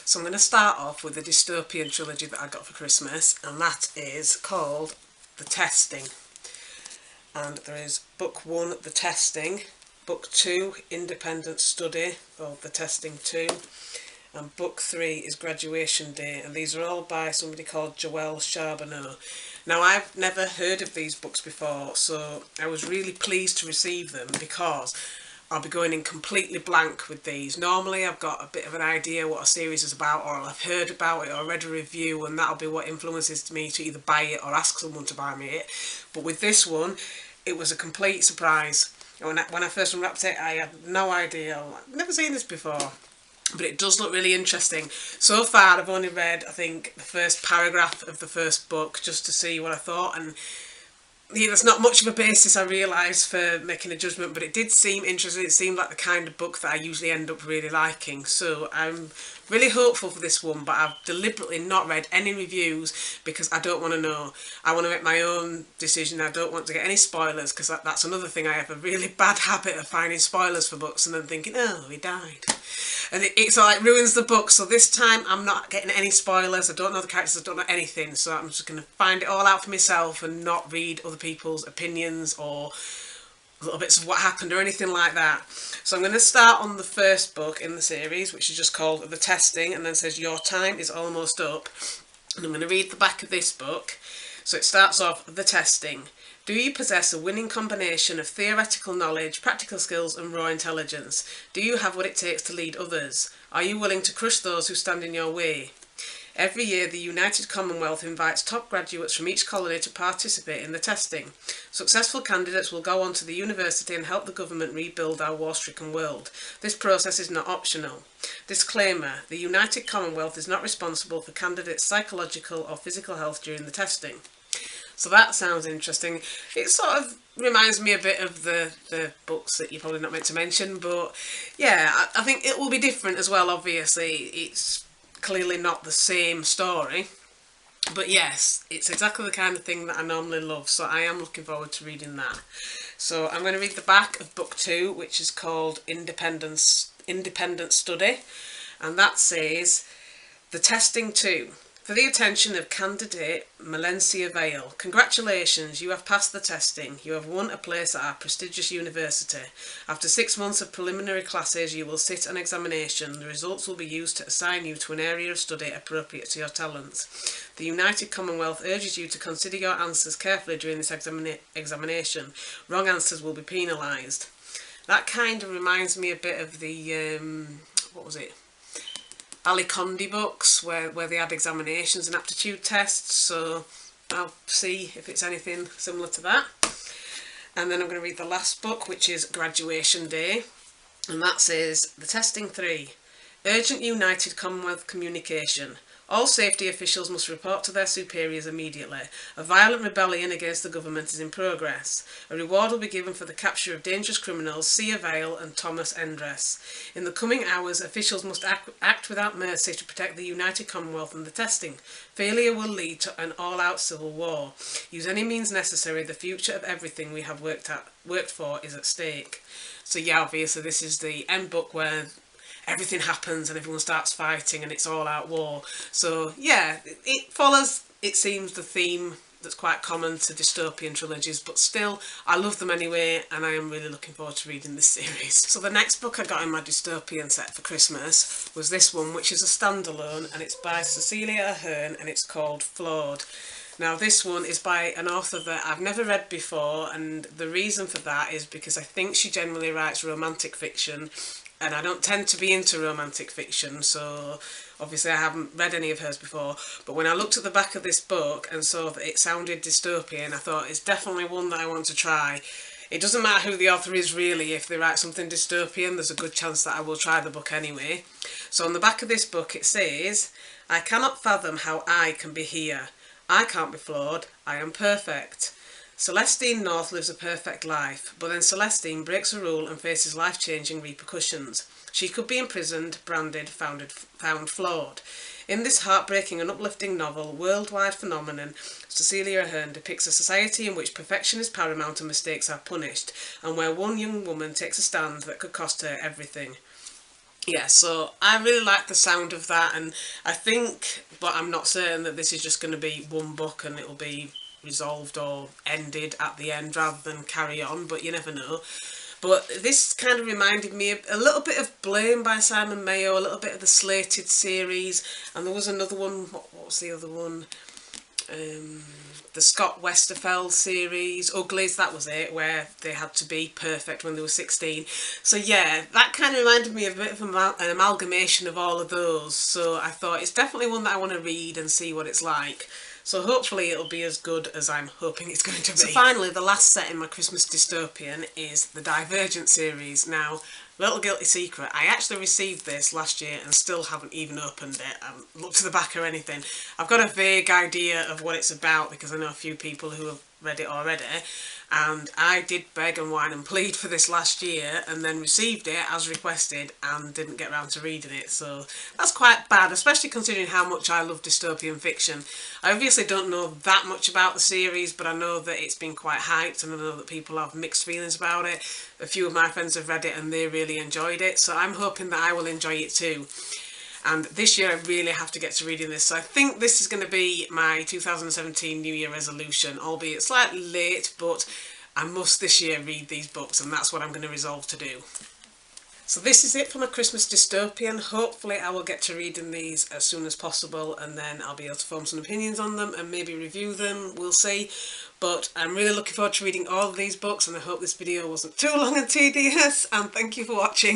So I'm going to start off with the Dystopian trilogy that I got for Christmas, and that is called The Testing. And there is book 1, The Testing, book 2, Independent Study, or The Testing 2, and book 3 is Graduation Day, and these are all by somebody called Joelle Charbonneau. Now, I've never heard of these books before, so I was really pleased to receive them because I'll be going in completely blank with these. Normally I've got a bit of an idea what a series is about, or I've heard about it or read a review, and that'll be what influences me to either buy it or ask someone to buy me it. But with this one, it was a complete surprise. When I first unwrapped it, I had no idea. I've never seen this before. But it does look really interesting. So far I've only read, I think, the first paragraph of the first book just to see what I thought, and yeah, there's not much of a basis, I realise, for making a judgment, but it did seem interesting. It seemed like the kind of book that I usually end up really liking. So I'm really hopeful for this one, but I've deliberately not read any reviews because I don't want to know. I want to make my own decision. I don't want to get any spoilers, because that's another thing. I have a really bad habit of finding spoilers for books and then thinking, oh, he died. And it sort of like ruins the book. So this time I'm not getting any spoilers. I don't know the characters, I don't know anything. So I'm just going to find it all out for myself and not read other people's opinions or little bits of what happened or anything like that. So I'm going to start on the first book in the series, which is just called The Testing, and then says your time is almost up. And I'm going to read the back of this book. So it starts off, The Testing. Do you possess a winning combination of theoretical knowledge, practical skills and raw intelligence? Do you have what it takes to lead others? Are you willing to crush those who stand in your way? Every year the United Commonwealth invites top graduates from each colony to participate in the testing. Successful candidates will go on to the university and help the government rebuild our war-stricken world. This process is not optional. Disclaimer, the United Commonwealth is not responsible for candidates' psychological or physical health during the testing. So that sounds interesting. It sort of reminds me a bit of the books that you're probably not meant to mention, but yeah, I think it will be different as well, obviously. It's clearly not the same story, but yes, it's exactly the kind of thing that I normally love, so I am looking forward to reading that. So I'm going to read the back of book 2, which is called Independent Study, and that says, The Testing 2. For the attention of candidate Malencia Vale, congratulations, you have passed the testing. You have won a place at our prestigious university. After 6 months of preliminary classes, you will sit an examination. The results will be used to assign you to an area of study appropriate to your talents. The United Commonwealth urges you to consider your answers carefully during this examination. Wrong answers will be penalised. That kind of reminds me a bit of the, what was it? Ali Condé books where they had examinations and aptitude tests, so I'll see if it's anything similar to that. And then I'm going to read the last book, which is Graduation Day, and that says, The Testing 3. Urgent United Commonwealth Communication. All safety officials must report to their superiors immediately. A violent rebellion against the government is in progress. A reward will be given for the capture of dangerous criminals Sia Vale and Thomas Endress. In the coming hours, officials must act without mercy to protect the United Commonwealth and the testing. Failure will lead to an all-out civil war. Use any means necessary. The future of everything we have worked for is at stake. So yeah, obviously this is the end book where everything happens and everyone starts fighting and it's all out war. So yeah, it follows, it seems, the theme that's quite common to dystopian trilogies, but still I love them anyway, and I am really looking forward to reading this series. So the next book I got in my dystopian set for Christmas was this one, which is a standalone, and it's by Cecilia Ahern and it's called Flawed. Now this one is by an author that I've never read before, and the reason for that is because I think she generally writes romantic fiction, and I don't tend to be into romantic fiction, so obviously I haven't read any of hers before. But when I looked at the back of this book and saw that it sounded dystopian, I thought it's definitely one that I want to try. It doesn't matter who the author is really. If they write something dystopian, there's a good chance that I will try the book anyway. So on the back of this book it says, I cannot fathom how I can be here. I can't be flawed. I am perfect. Celestine North lives a perfect life, but then Celestine breaks a rule and faces life-changing repercussions. She could be imprisoned, branded, found flawed. In this heartbreaking and uplifting novel, worldwide phenomenon, Cecilia Ahern depicts a society in which perfection is paramount and mistakes are punished, and where one young woman takes a stand that could cost her everything. Yeah, so I really like the sound of that, and I think, but I'm not certain that this is just going to be one book and it'll be resolved or ended at the end rather than carry on, but you never know. But this kind of reminded me of a little bit of Blame by Simon Mayo, a little bit of the Slated series, and there was another one, what was the other one? Um, the Scott Westerfeld series, Uglies, that was it, where they had to be perfect when they were 16. So yeah, that kind of reminded me of a bit of an amalgamation of all of those. So I thought it's definitely one that I want to read and see what it's like. So hopefully it'll be as good as I'm hoping it's going to be. So finally, the last set in my Christmas dystopian is the Divergent series. Now, little guilty secret, I actually received this last year and still haven't even opened it. I haven't looked to the back or anything. I've got a vague idea of what it's about because I know a few people who have read it already, and I did beg and whine and plead for this last year and then received it as requested and didn't get around to reading it, so that's quite bad, especially considering how much I love dystopian fiction. I obviously don't know that much about the series, but I know that it's been quite hyped and I know that people have mixed feelings about it. A few of my friends have read it and they really enjoyed it, so I'm hoping that I will enjoy it too. And this year I really have to get to reading this. So I think this is going to be my 2017 New Year resolution, albeit slightly late, but I must this year read these books, and that's what I'm going to resolve to do. So this is it for my Christmas dystopian. Hopefully I will get to reading these as soon as possible, and then I'll be able to form some opinions on them and maybe review them, we'll see. But I'm really looking forward to reading all of these books, and I hope this video wasn't too long and tedious, and thank you for watching.